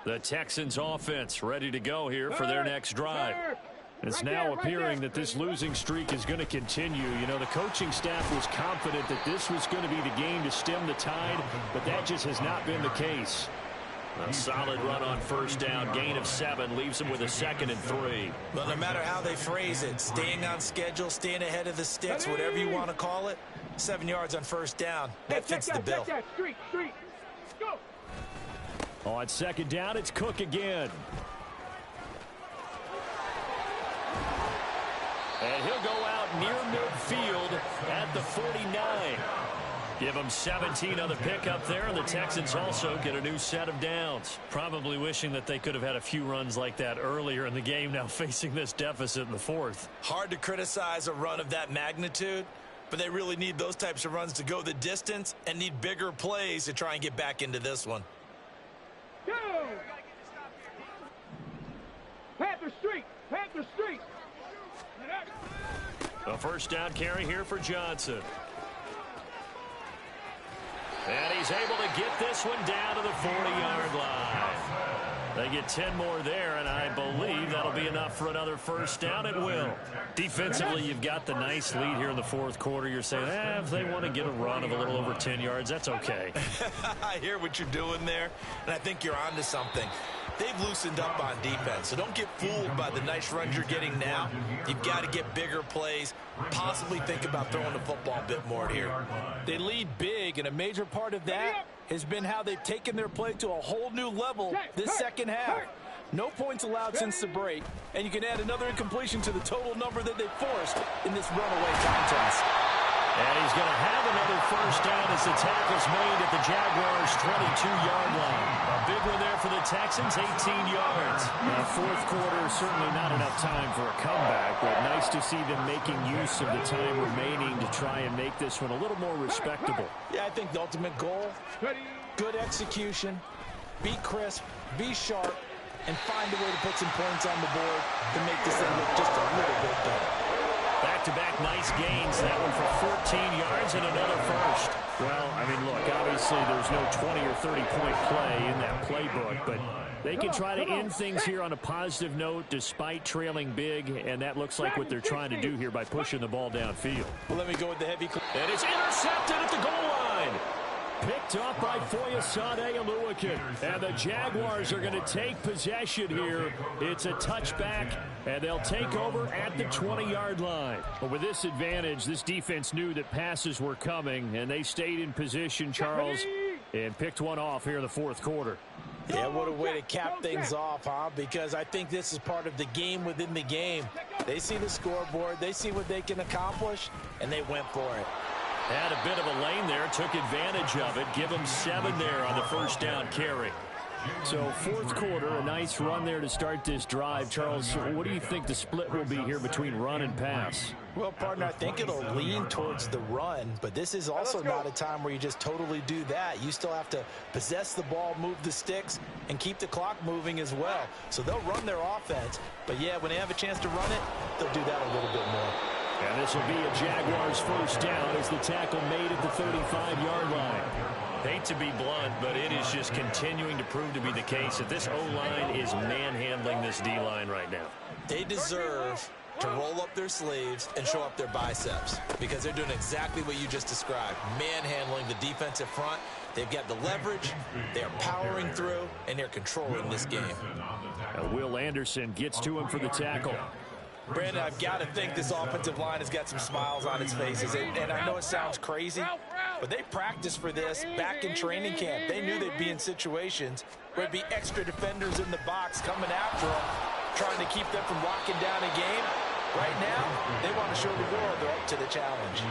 The Texans offense ready to go here for their next drive. It's now appearing that this losing streak is going to continue. You know, the coaching staff was confident that this was going to be the game to stem the tide, but that just has not been the case. A solid run on first down, gain of 7, leaves them with a 2nd and 3. Well, no matter how they phrase it, staying on schedule, staying ahead of the sticks, whatever you want to call it, 7 yards on first down. That fits the bill. Check that. Street. Go. On second down, it's Cook again. And he'll go out near midfield at the 49. Give them 17 on the pickup there, and the Texans also get a new set of downs. Probably wishing that they could have had a few runs like that earlier in the game, now facing this deficit in the fourth. Hard to criticize a run of that magnitude, but they really need those types of runs to go the distance and need bigger plays to try and get back into this one. Go. Panther Street. A first down carry here for Johnson. And he's able to get this one down to the 40-yard line. They get 10 more there, and I believe that'll be enough for another first down. It will. Defensively, you've got the nice lead here in the fourth quarter. You're saying, if they want to get a run of a little over 10 yards, that's okay. I hear what you're doing there, and I think you're onto something. They've loosened up on defense, so don't get fooled by the nice runs you're getting now. You've got to get bigger plays, possibly think about throwing the football a bit more here. They lead big, and a major part of that has been how they've taken their play to a whole new level this second half. No points allowed since the break, and you can add another incompletion to the total number that they forced in this runaway contest. And he's going to have another first down as the tackle's made at the Jaguars' 22-yard line. A big one there for the Texans, 18 yards. Fourth quarter, certainly not enough time for a comeback, but nice to see them making use of the time remaining to try and make this one a little more respectable. Yeah, I think the ultimate goal, good execution, be crisp, be sharp, and find a way to put some points on the board to make this thing look just a little bit better. Back-to-back nice gains. That one for 14 yards and another first. Well, I mean, look, obviously there's no 20 or 30-point play in that playbook, but they can try to end things here on a positive note despite trailing big, and that looks like what they're trying to do here by pushing the ball downfield. Well, let me go with the heavy. And it's intercepted at the goal line. Picked up by Foyesade Oluwakin. And the Jaguars are going to take possession here. It's a touchback, and they'll take over at the 20-yard line. But with this advantage, this defense knew that passes were coming, and they stayed in position, Charles, and picked one off here in the fourth quarter. Yeah, what a way to cap things off, huh? Because I think this is part of the game within the game. They see the scoreboard, they see what they can accomplish, and they went for it. Had a bit of a lane there, took advantage of it. Give them 7 there on the first down carry. So fourth quarter, a nice run there to start this drive. Charles, what do you think the split will be here between run and pass? Well, partner, I think it'll lean towards the run, but this is also not a time where you just totally do that. You still have to possess the ball, move the sticks, and keep the clock moving as well. So they'll run their offense, but yeah, when they have a chance to run it, they'll do that a little bit more. And this will be a Jaguars first down as the tackle made at the 35-yard line. Hate to be blunt, but it is just continuing to prove to be the case that this O-line is manhandling this D-line right now. They deserve to roll up their sleeves and show up their biceps because they're doing exactly what you just described, manhandling the defensive front. They've got the leverage, they're powering through, and they're controlling this game. Will Anderson gets to him for the tackle. Brandon, I've got to think this offensive line has got some smiles on its faces. And I know it sounds crazy, but they practiced for this back in training camp. They knew they'd be in situations where it'd be extra defenders in the box coming after them, trying to keep them from locking down a game. Right now, they want to show the world they're up to the challenge.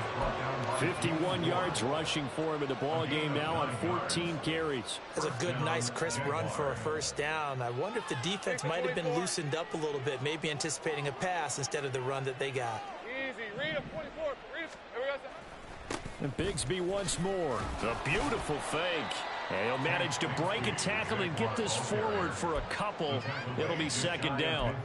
51 yards rushing for him in the ball game now on 14 carries. That's a good, nice, crisp run for a first down. I wonder if the defense might have been loosened up a little bit, maybe anticipating a pass instead of the run that they got. Easy. Read him, 24. Read him. And Bigsby once more. A beautiful fake. And he'll manage to break a tackle and get this forward for a couple. It'll be second down.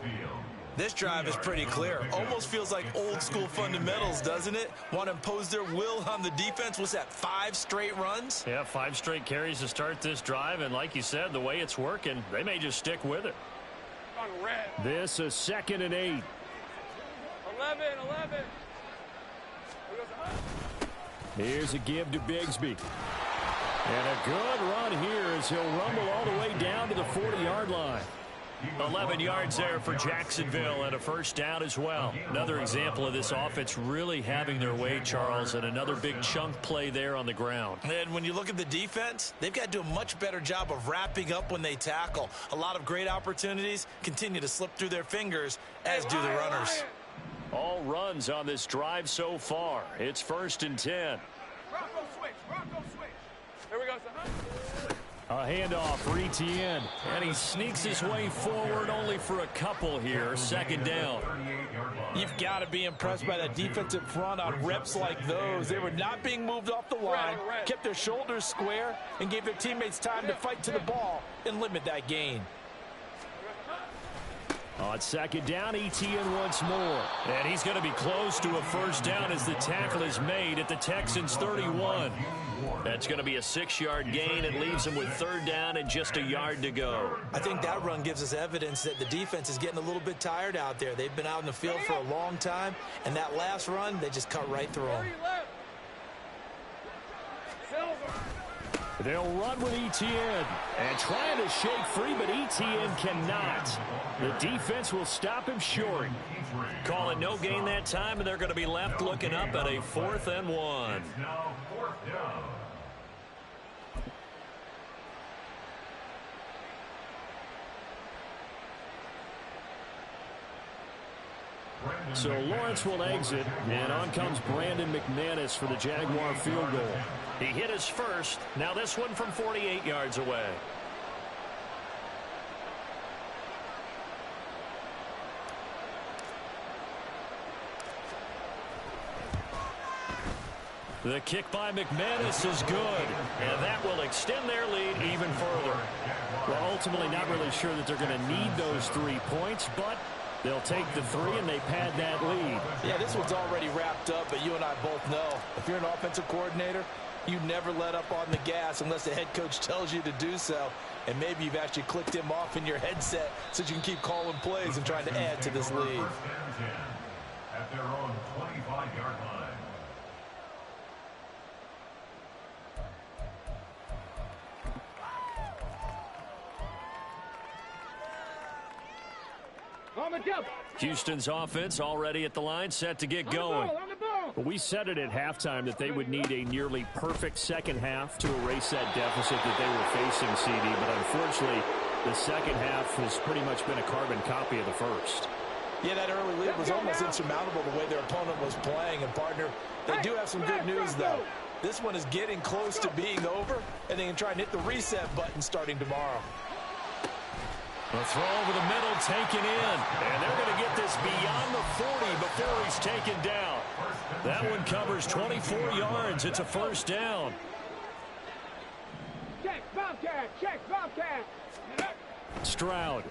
This drive is pretty clear. Almost feels like old school fundamentals, doesn't it? Want to impose their will on the defense. What's that, 5 straight runs? Yeah, 5 straight carries to start this drive. And like you said, the way it's working, they may just stick with it. On red. This is 2nd and 8. 11. Here's a give to Bigsby. And a good run here as he'll rumble all the way down to the 40-yard line. 11 yards there for Jacksonville and a first down as well. Another example of this offense really having their way, Charles, and another big chunk play there on the ground. And when you look at the defense, they've got to do a much better job of wrapping up when they tackle. A lot of great opportunities continue to slip through their fingers, as do the runners. All runs on this drive so far. It's 1st and 10. Rocco switch. Here we go, son. A handoff for ETN. And he sneaks his way forward only for a couple here. 2nd down. You've got to be impressed by that defensive front on reps like those. They were not being moved off the line, kept their shoulders square, and gave their teammates time to fight to the ball and limit that gain. On 2nd down, ETN once more. And he's going to be close to a first down as the tackle is made at the Texans' 31. That's going to be a 6-yard gain. It leaves them with 3rd down and just a yard to go. I think that run gives us evidence that the defense is getting a little bit tired out there. They've been out in the field for a long time, and that last run, they just cut right through them. They'll run with ETN and trying to shake free, but ETN cannot. The defense will stop him short. Call it no gain that time, and they're going to be left looking up at a 4th and 1. Now 4th down. So Lawrence will exit, and on comes Brandon McManus for the Jaguar field goal. He hit his first. Now this one from 48 yards away. The kick by McManus is good, and that will extend their lead even further. Well, ultimately not really sure that they're going to need those 3 points, but they'll take the 3 and they pad that lead. Yeah, this one's already wrapped up, but you and I both know if you're an offensive coordinator, you never let up on the gas unless the head coach tells you to do so. And maybe you've actually clicked him off in your headset so you can keep calling plays and trying to add to this lead. 1st and 10 at their own 25-yard line. On the double. Houston's offense already at the line, set to get going. On the ball. But we said it at halftime that they would need a nearly perfect second half to erase that deficit that they were facing, CD. But unfortunately, the second half has pretty much been a carbon copy of the first. Yeah, that early lead was almost insurmountable the way their opponent was playing. And, partner, they do have some good news, though. This one is getting close to being over, and they can try and hit the reset button starting tomorrow. A throw over the middle taken in. And they're going to get this beyond the 40 before he's taken down. That one covers 24 yards. It's a first down. Check, Bobcat. Check, Bobcat. Stroud.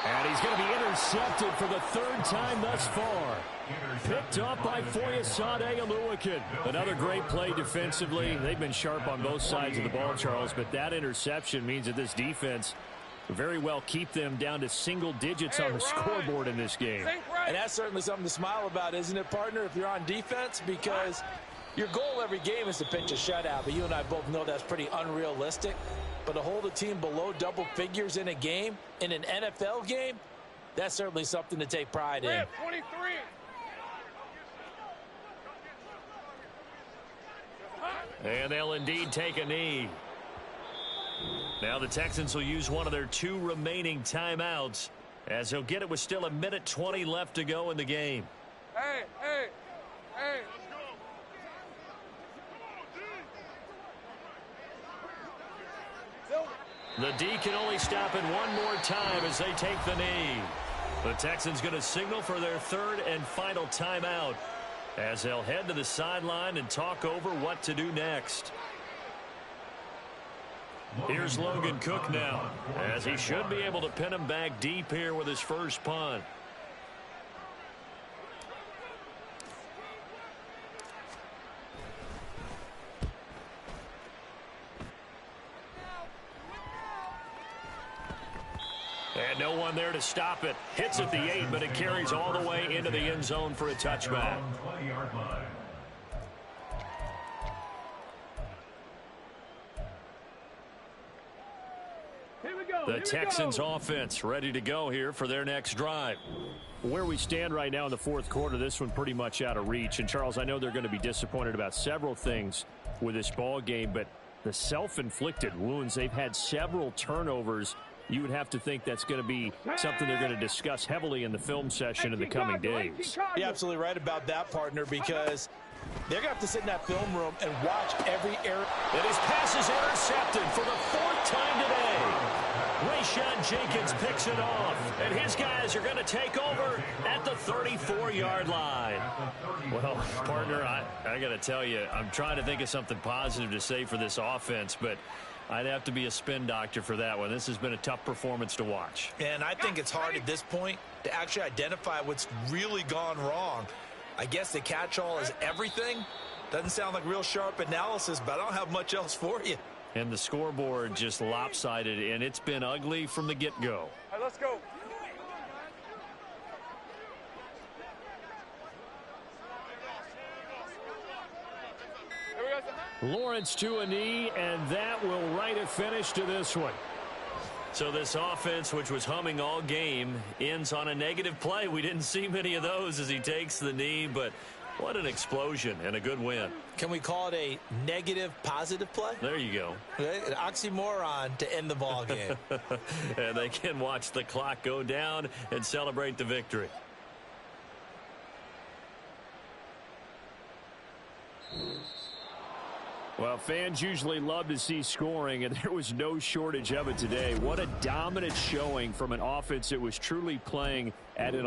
And he's going to be intercepted for the 3rd time thus far. Picked up by Foyesade Oluwakin. Another great play defensively. They've been sharp on both sides of the ball, Charles, but that interception means that this defense very well keep them down to single digits on the scoreboard in this game. And that's certainly something to smile about, isn't it, partner, if you're on defense? Because your goal every game is to pitch a shutout, but you and I both know that's pretty unrealistic. But to hold a team below double figures in a game, in an NFL game, that's certainly something to take pride in. 23. And they'll indeed take a knee. Now the Texans will use one of their 2 remaining timeouts as they'll get it with still 1:20 left to go in the game. Hey, hey, hey. The D can only stop it one more time as they take the knee. The Texans going to signal for their 3rd and final timeout as they'll head to the sideline and talk over what to do next. Here's Logan Cook now, as he should be able to pin him back deep here with his first punt. And no one there to stop it. Hits at the 8, but it carries all the way into the end zone for a touchback. 20-yard line. The Texans offense ready to go here for their next drive. Where we stand right now in the fourth quarter, this one pretty much out of reach. And, Charles, I know they're going to be disappointed about several things with this ball game, but the self-inflicted wounds, they've had several turnovers. You would have to think that's going to be something they're going to discuss heavily in the film session in the coming days. You're absolutely right about that, partner, because they're going to have to sit in that film room and watch every error. And his pass is intercepted for the fourth time today. Rayshawn Jenkins picks it off, and his guys are going to take over at the 34-yard line. Well, partner, I got to tell you, I'm trying to think of something positive to say for this offense, but I'd have to be a spin doctor for that one. This has been a tough performance to watch. And I think it's hard at this point to actually identify what's really gone wrong. I guess the catch-all is everything. Doesn't sound like real sharp analysis, but I don't have much else for you. And the scoreboard just lopsided, and it's been ugly from the get-go. All right, let's go. Lawrence to a knee, and that will write a finish to this one. So this offense, which was humming all game, ends on a negative play. We didn't see many of those as he takes the knee, but what an explosion and a good win. Can we call it a negative positive play? There you go. An oxymoron to end the ball game. And they can watch the clock go down and celebrate the victory. Well, fans usually love to see scoring, and there was no shortage of it today. What a dominant showing from an offense that was truly playing at an